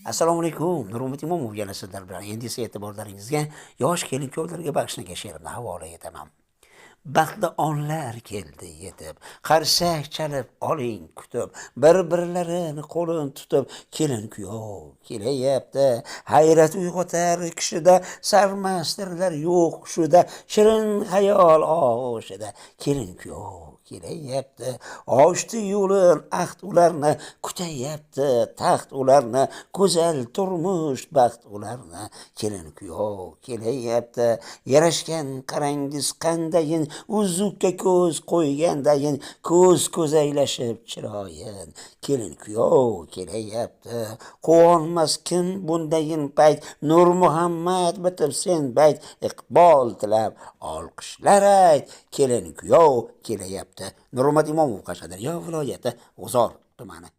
Assalomu alaykum. Nurmat Imomov yana sizlar bilan. Endi esa e'tiborlaringizga yosh kelin-kuyovlarga bag'ishlangan she'rimni havola etaman. Baxtli onlar keldi yetib, qarsak chalib oling kutib, bir-birlarini qo'lin tutib, kelin kuyov kelayapti. Hayrat uyg'otar kishida, sarmastirlar yo'q hushida, shirin xayol og'ushida, kelin kuyov kelayapti. Ochdi yo'lin ahd ularni kutayapti, taxt ularni, go'zal turmush baxt ularni, kelin kuyov kelayapti. Yarashgan qarangiz qandayin, uzukka ko'z qo'ygandayin, ko'z ko'zaylashib chiroyin, kelin kuyov kelayapti. Quvonmas kim bundayin payt, Nur Muhammad bitib sen bayt, iqbol tilab olqishlar ayt, kelin kuyov kelayapti. Nurmat Imomov, Qashqadaryo viloyati G'uzor tumani.